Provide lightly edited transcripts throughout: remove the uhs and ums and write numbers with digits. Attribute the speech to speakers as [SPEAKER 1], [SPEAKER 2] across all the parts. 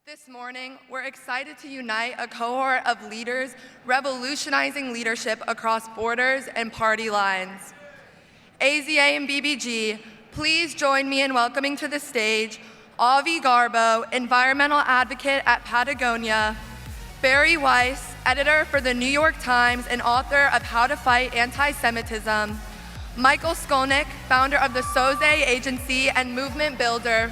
[SPEAKER 1] This morning, we're excited to unite a cohort of leaders revolutionizing leadership across borders and party lines. AZA and BBG, please join me in welcoming to the stage Avi Garbow, environmental advocate at Patagonia, Bari Weiss, editor for the New York Times and author of How to Fight Anti-Semitism, Michael Skolnik, founder of the Soze Agency and movement builder,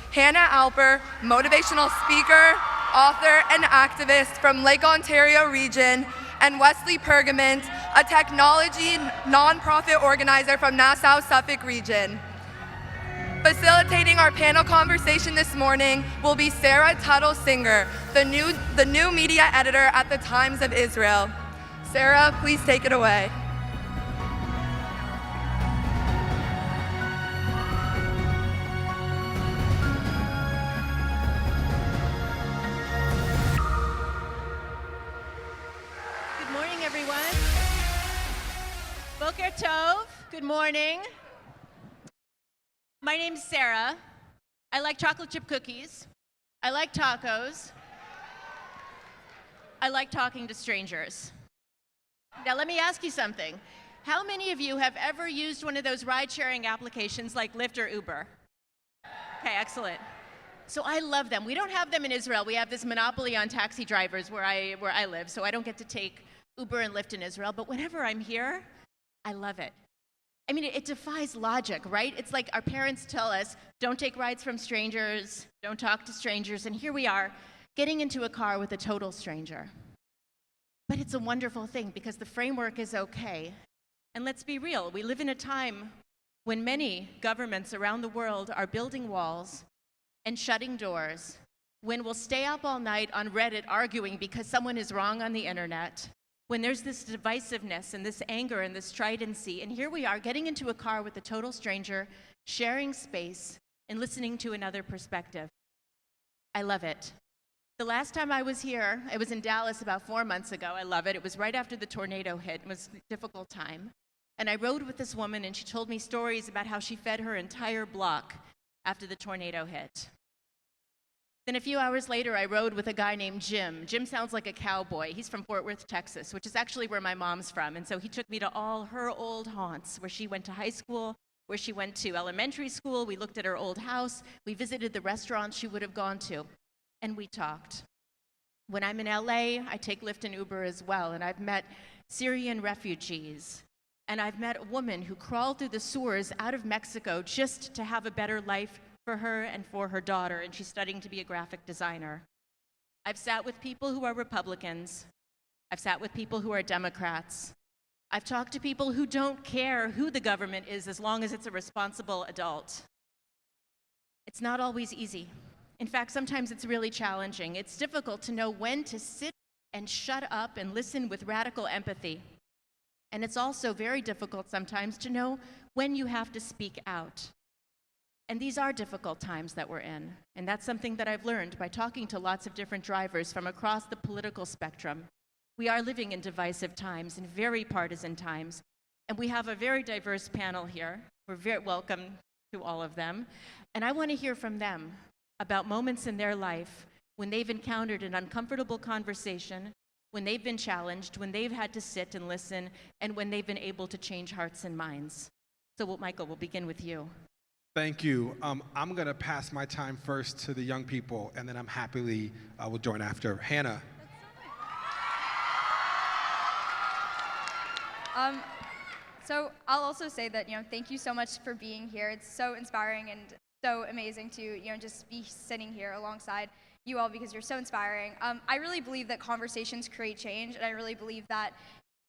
[SPEAKER 1] Hannah Alper, motivational speaker, author, and activist from Lake Ontario region, and Wesley Pergament, a technology nonprofit organizer from Nassau Suffolk region. Facilitating our panel conversation this morning will be Sarah Tuttle-Singer, the new media editor at the Times of Israel. Sarah, please take it away.
[SPEAKER 2] Boker Tov, good morning. My name's Sarah. I like chocolate chip cookies. I like tacos. I like talking to strangers. Now let me ask you something. How many of you have ever used one of those ride-sharing applications like Lyft or Uber? Okay, excellent. So I love them. We don't have them in Israel. We have this monopoly on taxi drivers where I live, so I don't get to take Uber and Lyft in Israel, but whenever I'm here, I love it. I mean, it defies logic, right? It's like our parents tell us, don't take rides from strangers, don't talk to strangers, and here we are, getting into a car with a total stranger. But it's a wonderful thing because the framework is okay. And let's be real, we live in a time when many governments around the world are building walls and shutting doors, when we'll stay up all night on Reddit arguing because someone is wrong on the internet, when there's this divisiveness and this anger and this stridency, and here we are getting into a car with a total stranger, sharing space and listening to another perspective. I love it. The last time I was here, I was in Dallas about 4 months ago. I love it. It was right after the tornado hit. It was a difficult time. And I rode with this woman, and she told me stories about how she fed her entire block after the tornado hit. Then a few hours later, I rode with a guy named Jim. Jim sounds like a cowboy. He's from Fort Worth, Texas, which is actually where my mom's from. And so he took me to all her old haunts, where she went to high school, where she went to elementary school. We looked at her old house. We visited the restaurants she would have gone to, and we talked. When I'm in LA, I take Lyft and Uber as well, and I've met Syrian refugees. And I've met a woman who crawled through the sewers out of Mexico just to have a better life for her and for her daughter, and she's studying to be a graphic designer. I've sat with people who are Republicans. I've sat with people who are Democrats. I've talked to people who don't care who the government is as long as it's a responsible adult. It's not always easy. In fact, sometimes it's really challenging. It's difficult to know when to sit and shut up and listen with radical empathy. And it's also very difficult sometimes to know when you have to speak out. And these are difficult times that we're in. And that's something that I've learned by talking to lots of different drivers from across the political spectrum. We are living in divisive times, in very partisan times. And we have a very diverse panel here. We're very welcome to all of them. And I want to hear from them about moments in their life when they've encountered an uncomfortable conversation, when they've been challenged, when they've had to sit and listen, and when they've been able to change hearts and minds. So, Michael, we'll begin with you.
[SPEAKER 3] Thank you. I'm going to pass my time first to the young people, and then I'm happily will join after. Hannah.
[SPEAKER 4] So I'll also say that, thank you so much for being here. It's so inspiring and so amazing to, just be sitting here alongside you all because you're so inspiring. I really believe that conversations create change, and I really believe that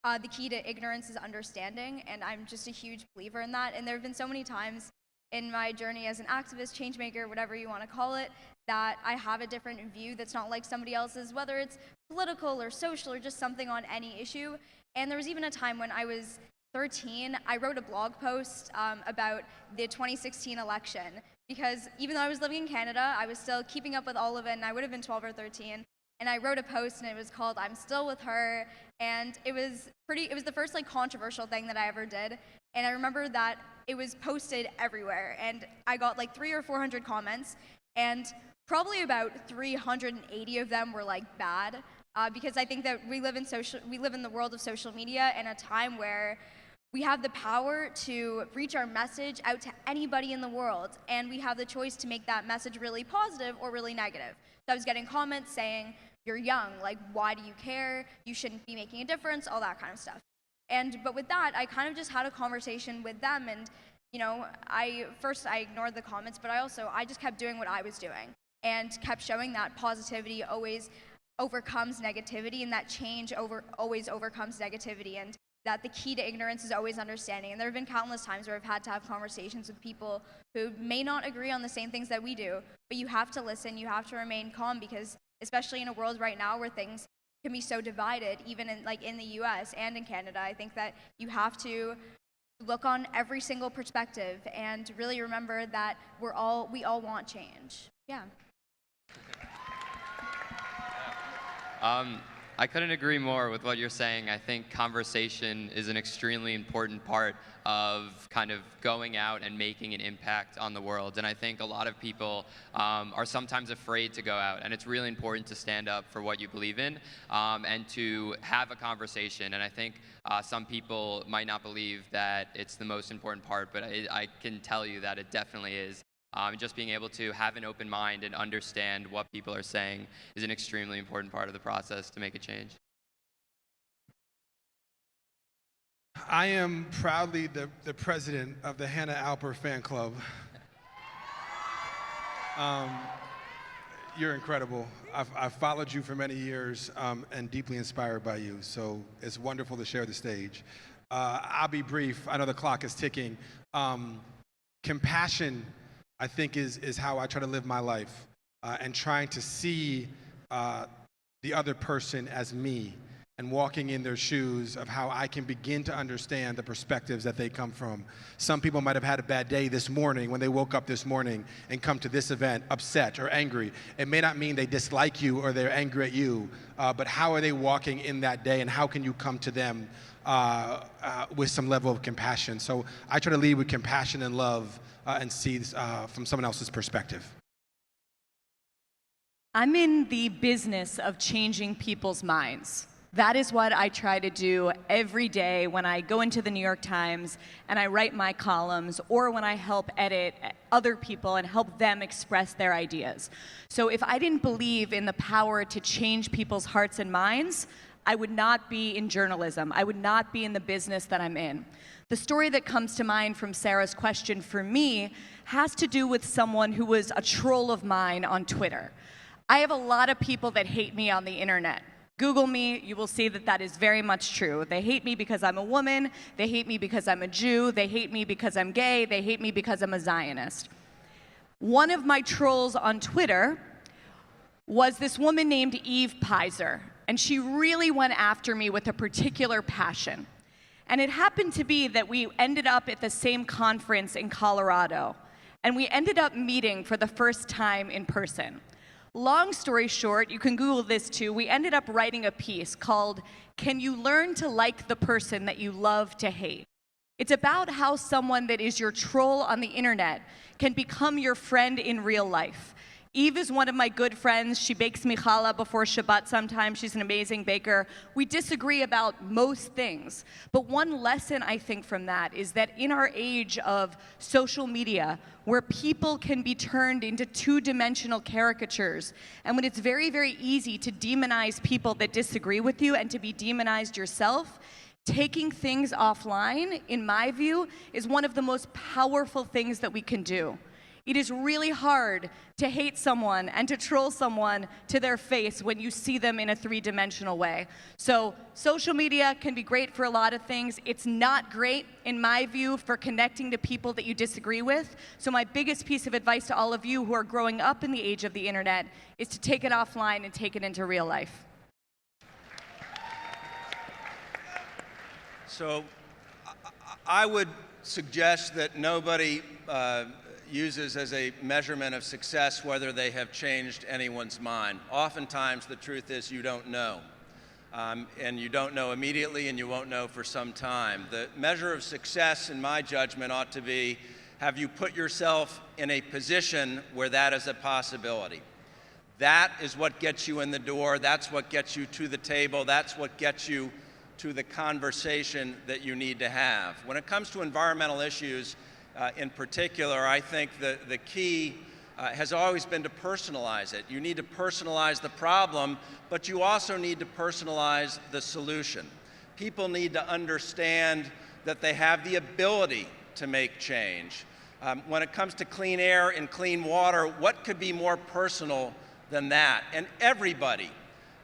[SPEAKER 4] the key to ignorance is understanding, and I'm just a huge believer in that. And there have been so many times in my journey as an activist, change maker, whatever you want to call it, that I have a different view that's not like somebody else's, whether it's political or social or just something on any issue. And there was even a time when I was 13, I wrote a blog post about the 2016 election, because even though I was living in Canada, I was still keeping up with all of it, and I would have been 12 or 13. And I wrote a post, and it was called "I'm Still With Her," and it was the first controversial thing that I ever did. And I remember that it was posted everywhere, and I got 300 or 400 comments, and probably about 380 of them were like bad, because I think that we live in the world of social media in a time where we have the power to reach our message out to anybody in the world, and we have the choice to make that message really positive or really negative. So I was getting comments saying, "You're young, like why do you care? You shouldn't be making a difference," all that kind of stuff. But with that, I kind of just had a conversation with them, and I ignored the comments, but I just kept doing what I was doing and kept showing that positivity always overcomes negativity, and that change always overcomes negativity, and that the key to ignorance is always understanding. And there have been countless times where I've had to have conversations with people who may not agree on the same things that we do, but you have to listen, you have to remain calm, because especially in a world right now where things can be so divided, even in the US and in Canada, I think that you have to look on every single perspective and really remember that we all want change. Yeah.
[SPEAKER 5] I couldn't agree more with what you're saying. I think conversation is an extremely important part of kind of going out and making an impact on the world. And I think a lot of people are sometimes afraid to go out. And it's really important to stand up for what you believe in and to have a conversation. And I think some people might not believe that it's the most important part, but I can tell you that it definitely is. Just being able to have an open mind and understand what people are saying is an extremely important part of the process to make a change.
[SPEAKER 3] I am proudly the president of the Hannah Alper fan club. You're incredible. I've followed you for many years and deeply inspired by you, so it's wonderful to share the stage. I'll be brief. I know the clock is ticking. Compassion, I think, is how I try to live my life, and trying to see the other person as me and walking in their shoes of how I can begin to understand the perspectives that they come from. Some people might have had a bad day this morning when they woke up this morning and come to this event upset or angry. It may not mean they dislike you or they're angry at you, but how are they walking in that day, and how can you come to them with some level of compassion? So I try to lead with compassion and love and see from someone else's perspective.
[SPEAKER 6] I'm in the business of changing people's minds. That is what I try to do every day when I go into the New York Times and I write my columns, or when I help edit other people and help them express their ideas. So if I didn't believe in the power to change people's hearts and minds, I would not be in journalism. I would not be in the business that I'm in. The story that comes to mind from Sarah's question for me has to do with someone who was a troll of mine on Twitter. I have a lot of people that hate me on the internet. Google me, you will see that that is very much true. They hate me because I'm a woman, they hate me because I'm a Jew, they hate me because I'm gay, they hate me because I'm a Zionist. One of my trolls on Twitter was this woman named Eve Pizer, and she really went after me with a particular passion. And it happened to be that we ended up at the same conference in Colorado, and we ended up meeting for the first time in person. Long story short, you can Google this too, we ended up writing a piece called "Can You Learn to Like the Person That You Love to Hate?" It's about how someone that is your troll on the internet can become your friend in real life. Eve is one of my good friends. She bakes me challah before Shabbat sometimes. She's an amazing baker. We disagree about most things. But one lesson I think from that is that in our age of social media, where people can be turned into two-dimensional caricatures, and when it's very, very easy to demonize people that disagree with you and to be demonized yourself, taking things offline, in my view, is one of the most powerful things that we can do. It is really hard to hate someone and to troll someone to their face when you see them in a three-dimensional way. So social media can be great for a lot of things. It's not great, in my view, for connecting to people that you disagree with. So my biggest piece of advice to all of you who are growing up in the age of the internet is to take it offline and take it into real life.
[SPEAKER 7] So I would suggest that nobody uses as a measurement of success whether they have changed anyone's mind. Oftentimes the truth is you don't know. And you don't know immediately, and you won't know for some time. The measure of success, in my judgment, ought to be, have you put yourself in a position where that is a possibility? That is what gets you in the door. That's what gets you to the table. That's what gets you to the conversation that you need to have. When it comes to environmental issues in particular, I think the key has always been to personalize it. You need to personalize the problem, but you also need to personalize the solution. People need to understand that they have the ability to make change. When it comes to clean air and clean water, what could be more personal than that? And everybody,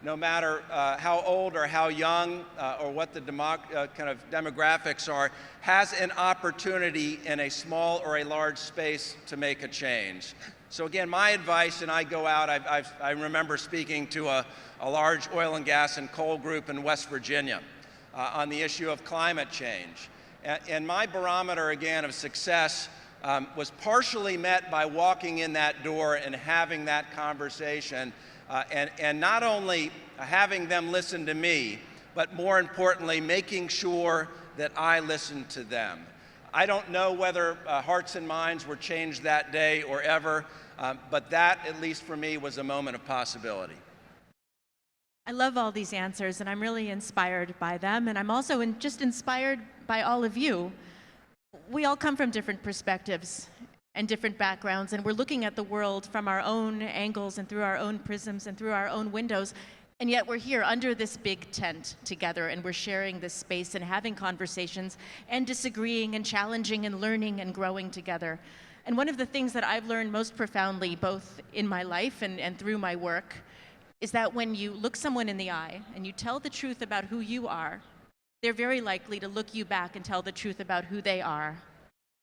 [SPEAKER 7] no matter how old or how young or what the kind of demographics are, has an opportunity in a small or a large space to make a change. So again, my advice, and I go out, I remember speaking to a large oil and gas and coal group in West Virginia on the issue of climate change. And my barometer, again, of success was partially met by walking in that door and having that conversation, and not only having them listen to me, but more importantly, making sure that I listened to them. I don't know whether hearts and minds were changed that day or ever, but that, at least for me, was a moment of possibility.
[SPEAKER 2] I love all these answers, and I'm really inspired by them, and I'm also just inspired by all of you. We all come from different perspectives and different backgrounds, and we're looking at the world from our own angles and through our own prisms and through our own windows, and yet we're here under this big tent together, and we're sharing this space and having conversations and disagreeing and challenging and learning and growing together. And one of the things that I've learned most profoundly, both in my life and through my work, is that when you look someone in the eye and you tell the truth about who you are, they're very likely to look you back and tell the truth about who they are.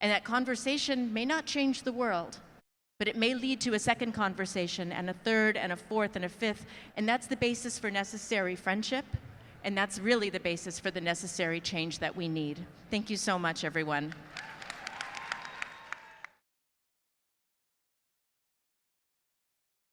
[SPEAKER 2] And that conversation may not change the world, but it may lead to a second conversation and a third and a fourth and a fifth, and that's the basis for necessary friendship, and that's really the basis for the necessary change that we need. Thank you so much, everyone.